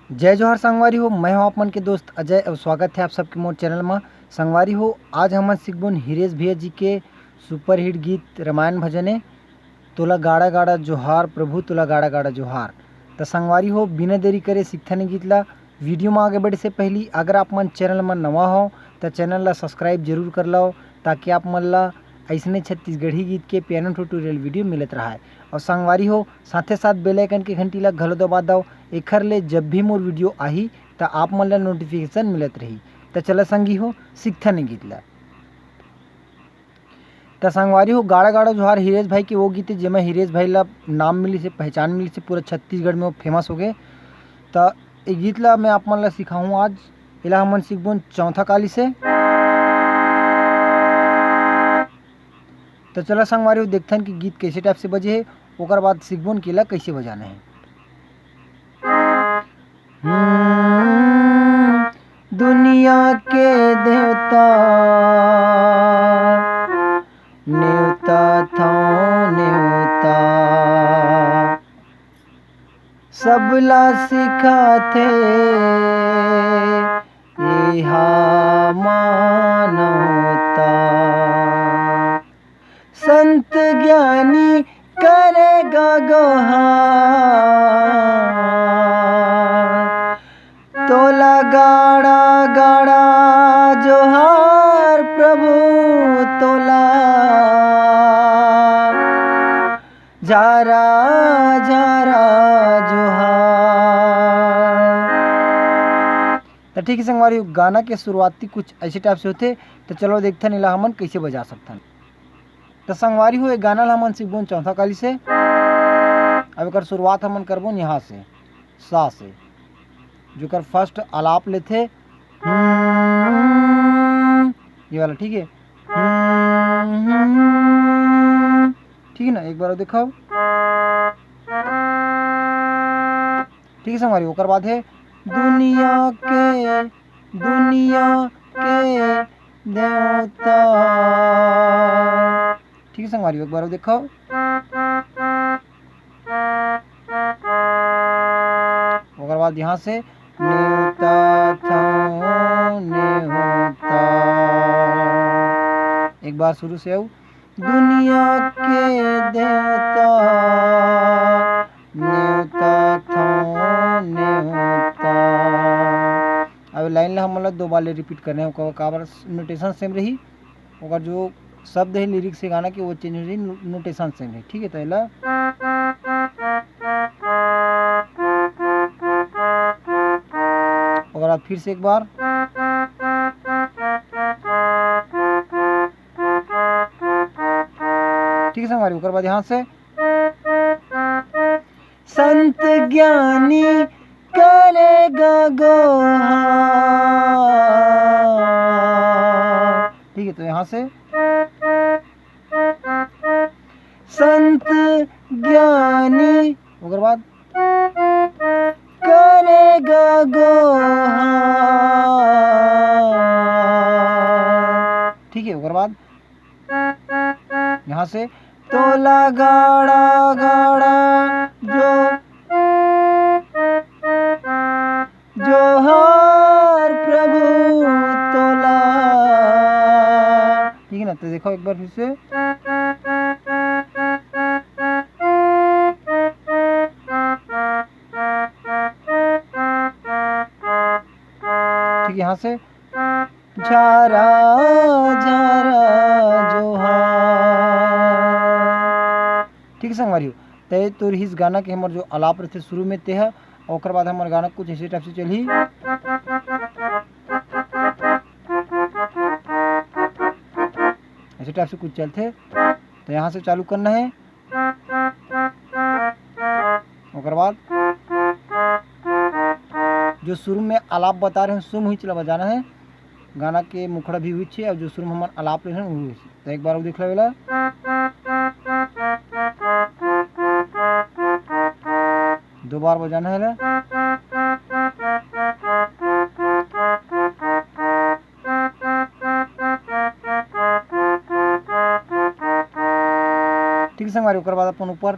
जय जोहार संगवारी हो। मैं हूं आप मन के दोस्त अजय और स्वागत है आप सबके मोर चैनल में। संगवारी हो, आज हमन सीखबुन हिरेश भैया जी के सुपर हिट गीत रामायण भजने तोला गाड़ा गाड़ा जोहार प्रभु तोला गाड़ा गाड़ा जोहार। तो संगवारी हो, बिना देरी करे सीखथन गीत ला। वीडियो में आगे बढ़े से पहले अगर आप मन चैनल में नवा हो तो चैनल ला सब्सक्राइब जरूर कर लो, ताकि आप मन ला ऐसने छत्तीसगढ़ी गीत के पियानो ट्यूटोरियल वीडियो मिलत रहा है। और संगवारी हो, साथे साथ बेल आइकन के घंटी ला घलो दबा दो, एखर ले जब भी मोर वीडियो आही तो आप मन ला नोटिफिकेशन मिलत रही। तो चला संगी हो, सीखथन गीत ला। तो संगवारी हो, गाड़ा गाड़ा जोहार हिरेश भाई के वो गीत है जेमा हिरेश भाई ला नाम मिली से, पहचान मिली से, पूरा छत्तीसगढ़ में वो फेमस हो गए। तो ये गीत ला मैं आप मन ला सिखाऊँ आज। इला हमन सीखबुन चौथा काली से। तो चला संगवारी हो, देखथन कि गीत कैसे टाइप से बजे है, ओकर बाद सीखबुन कि इला कैसे बजाना है। दुनिया के देवता न्योता था न्योता, सबला सिखाथे इहा मान होता। संत ज्ञानी करेगा गोहार, तोला गाड़ा गाड़ा जोहार प्रभु तोला झारा झारा जोहार। तो ठीक है संगवारी, गाना के शुरुआती कुछ ऐसे टाइप से होते। तो चलो देखते नीला हमन कैसे बजा सकथन। तो संगवारी हो, एक गाना ला हमन सीखबुन चौथा काली से। अब एक शुरुआत हमन करबुन यहाँ से, सा से, जो कर फर्स्ट आलाप लेथे ये वाला, ठीक है। ठीक है ना, एक बार दिखाओ। ठीक है संगवारी, ओकर बाद है दुनिया के देवता। ठीक है संगवारी, एक बार दिखाओ। ओकर बाद यहाँ से न्योता था न्योता, एक बार शुरू से आओ। दुनिया के देवता न्योता था न्योता। अब लाइन ला हमन ला दो बार ले रिपीट करना है। ओकर नोटेशन सेम रही, ओकर जो शब्द है लिरिक्स से गाना के वो चेंज हो रही, नोटेशन सेम है। ठीक है, तो एला ओकर बाद फिर से एक बार। ठीक है संगवारी, ओकर बाद यहाँ से संत ज्ञानी करेगा गोहार। ठीक है, तो यहाँ से संत ज्ञानी, ओकर बाद करेगा गोहार। ठीक है, ओकर बाद यहाँ से तोला गाड़ा गाड़ा जोहार प्रभु तोला। ठीक है ना, तो देखो एक बार फिर से। ठीक है, यहाँ से झारा झारा जोहार। ठीक है संगवारी, ते तो इस गाना के हमारे जो आलाप रहते शुरू में ते है, और बाद हमारे गाना कुछ ऐसे टाइप से चली। ऐसे टाइप से कुछ चलते, तो यहाँ से चालू करना है। और बाद जो शुरू में आलाप बता रहे हैं सुम ही चला बजाना है। गाना के मुखड़ा भी हुई और जो शुरू में हमारे आलाप ले हैं वो, तो एक बार वो देख लो। दो बार बजाना है। ठीक है संगवारी, ओकर बाद अपन ऊपर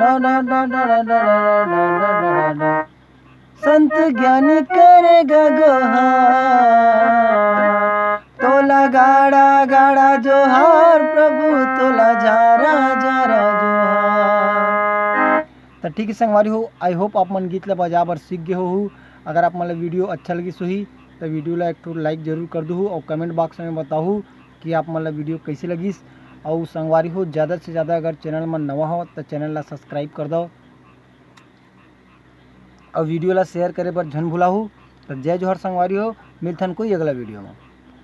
बाद संत ज्ञानी करेगा गोहार, तोला गाड़ा गाड़ा जोहार प्रभु, तोला जारा जारा जोहार। तो ठीक है संगवारी हो, आई होप आप मन गीत ला बजा बर सीख गए हो। अगर आप मन ला वीडियो अच्छा लगी सोही तो वीडियो ला एक ठो लाइक जरूर कर दो और कमेंट बॉक्स में बताओ कि आप मन ला वीडियो कैसे लगिस। और संगवारी हो ज़्यादा से ज़्यादा अगर चैनल में नवा हो तो चैनल ला सब्सक्राइब कर दो और वीडियो ला शेयर करे बर झन भुलाहू। तो जय जोहर संगवारी हो, मिलथन कोई अगला वीडियो में।